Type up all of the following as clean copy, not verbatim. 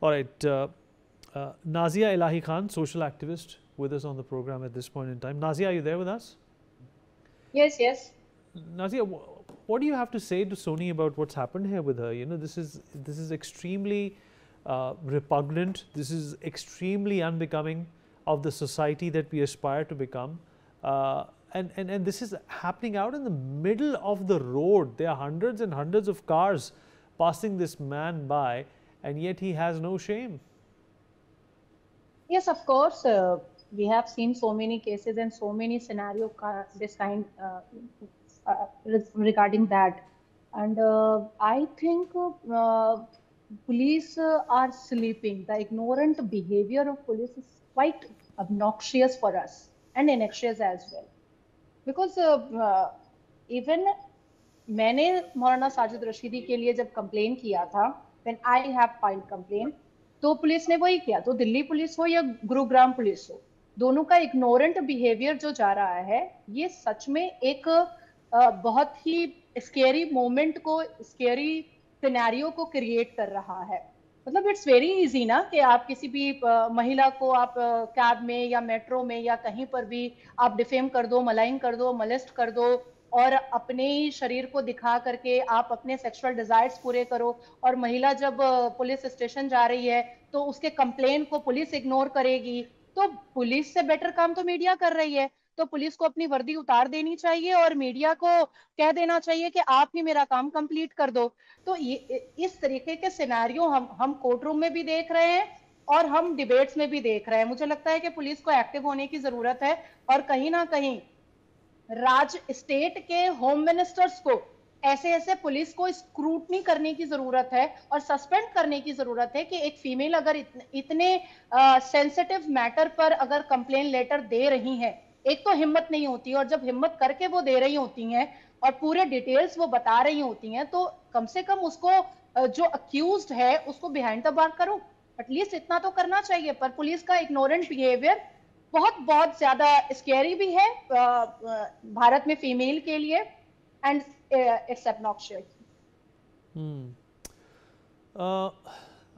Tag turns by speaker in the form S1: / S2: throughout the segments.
S1: All right, Nazia Elahi Khan, social activist, with us on the program at this point in time. Nazia, are you there with us?
S2: Yes, yes.
S1: Nazia, what do you have to say to Soni about what's happened here with her? You know, this is extremely repugnant. This is extremely unbecoming of the society that we aspire to become. And this is happening out in the middle of the road. There are hundreds and hundreds of cars passing this man by, and yet he has no shame.
S2: Yes, of course. We have seen so many cases and so many scenarios this kind regarding that. And I think police are sleeping. The ignorant behavior of police is quite obnoxious for us and innoxious as well. Because even मैंने मौलाना साजिद रशीदी के लिए जब complain किया था, when I have filed complaint, तो police ने वही किया. तो दिल्ली पुलिस हो या गुरुग्राम पुलिस हो, दोनों का इग्नोरेंट बिहेवियर जो जा रहा है, ये सच में एक बहुत ही स्केरी मोमेंट को, स्केरी सिनेरियो को क्रिएट कर रहा है. मतलब इट्स वेरी इजी ना कि आप किसी भी महिला को आप कैब में या मेट्रो में या कहीं पर भी आप डिफेम कर दो, मलाइन कर दो, मोलेस्ट कर दो और अपने शरीर को दिखा करके आप अपने सेक्सुअल डिजायर्स पूरे करो. और महिला जब पुलिस स्टेशन जा रही है तो उसके कंप्लेन को पुलिस इग्नोर करेगी. तो पुलिस से बेटर काम तो मीडिया कर रही है. तो पुलिस को अपनी वर्दी उतार देनी चाहिए और मीडिया को कह देना चाहिए कि आप ही मेरा काम कंप्लीट कर दो. तो इस तरीके के सिनेरियो हम कोर्ट रूम में भी देख रहे हैं और हम डिबेट्स में भी देख रहे हैं. मुझे लगता है कि पुलिस को एक्टिव होने की जरूरत है और कहीं ना कहीं स्टेट के होम मिनिस्टर्स को ऐसे पुलिस को स्क्रूटनी करने की जरूरत है और सस्पेंड करने की जरूरत है कि एक फीमेल अगर इतने सेंसिटिव मैटर पर अगर कंप्लेन लेटर दे रही है, एक तो हिम्मत नहीं होती और जब हिम्मत करके वो दे रही होती हैं और पूरे डिटेल्स वो बता रही होती हैं, तो कम से कम उसको जो अक्यूज्ड है उसको बिहाइंड द बार करो. एटलीस्ट इतना तो करना चाहिए. पर पुलिस का इग्नोरेंट बिहेवियर बहुत ज्यादा स्कैरी भी है भारत में फीमेल के लिए एंड इट्स ऑब्नॉक्शियस.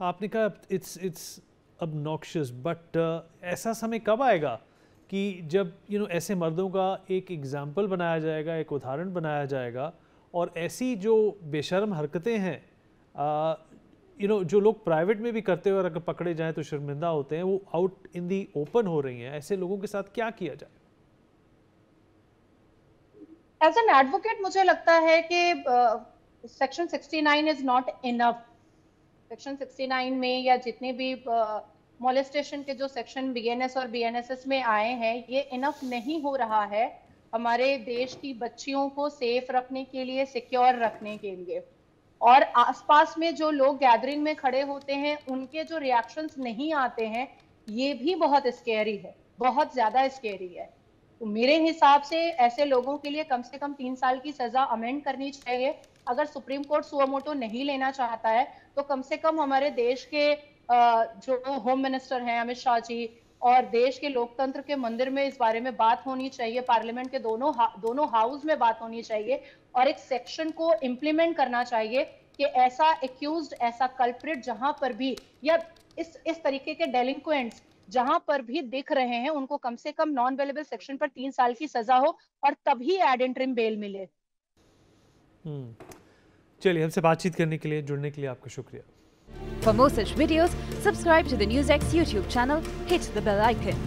S1: आपने कहा इट्स ऑब्नॉक्शियस, बट ऐसा समय कब आएगा कि जब ऐसे मर्दों का एक एग्जाम्पल बनाया जाएगा, एक उदाहरण बनाया जाएगा और ऐसी जो बेशर्म हरकतें हैं जो लोग प्राइवेट में भी करते हुए अगर पकड़े जाएं तो शर्मिंदा होते हैं, वो आउट इन दी ओपन हो रही हैं. ऐसे लोगों के साथ क्या किया जाए?
S2: एज एन एडवोकेट मुझे लगता है कि section 69 is not enough. Section 69 में या जितने भी मोलेस्टेशन के जो सेक्शन बीएनएस और बीएनएसएस में आए हैं, ये इनफ नहीं हो रहा है हमारे देश की बच्चियों को सेफ रखने के लिए, सिक्योर रखने के लिए. और आसपास में जो लोग गैदरिंग में खड़े होते हैं उनके जो रिएक्शंस नहीं आते हैं, ये भी बहुत स्कैरी है, बहुत ज्यादा स्कैरी है. तो मेरे हिसाब से ऐसे लोगों के लिए कम से कम 3 साल की सजा अमेंड करनी चाहिए. अगर सुप्रीम कोर्ट सुओ मोटो नहीं लेना चाहता है तो कम से कम हमारे देश के जो होम मिनिस्टर हैं अमित शाह जी, और देश के लोकतंत्र के मंदिर में इस बारे में बात होनी चाहिए. पार्लियामेंट के दोनों हाउस में बात होनी चाहिए और एक सेक्शन को इम्प्लीमेंट करना चाहिए कि ऐसा एक्यूज्ड, ऐसा कल्प्रिट जहां पर भी या इस तरीके के डेलिंक्वेंट्स जहां पर भी दिख रहे हैं, उनको कम से कम नॉन अवेलेबल सेक्शन पर 3 साल की सजा हो और तभी एड इंटरिम बेल मिले.
S1: चलिए, हमसे बातचीत करने के लिए, जुड़ने के लिए आपका शुक्रिया.
S3: For more such videos, subscribe to the NewsX YouTube channel, hit the bell icon.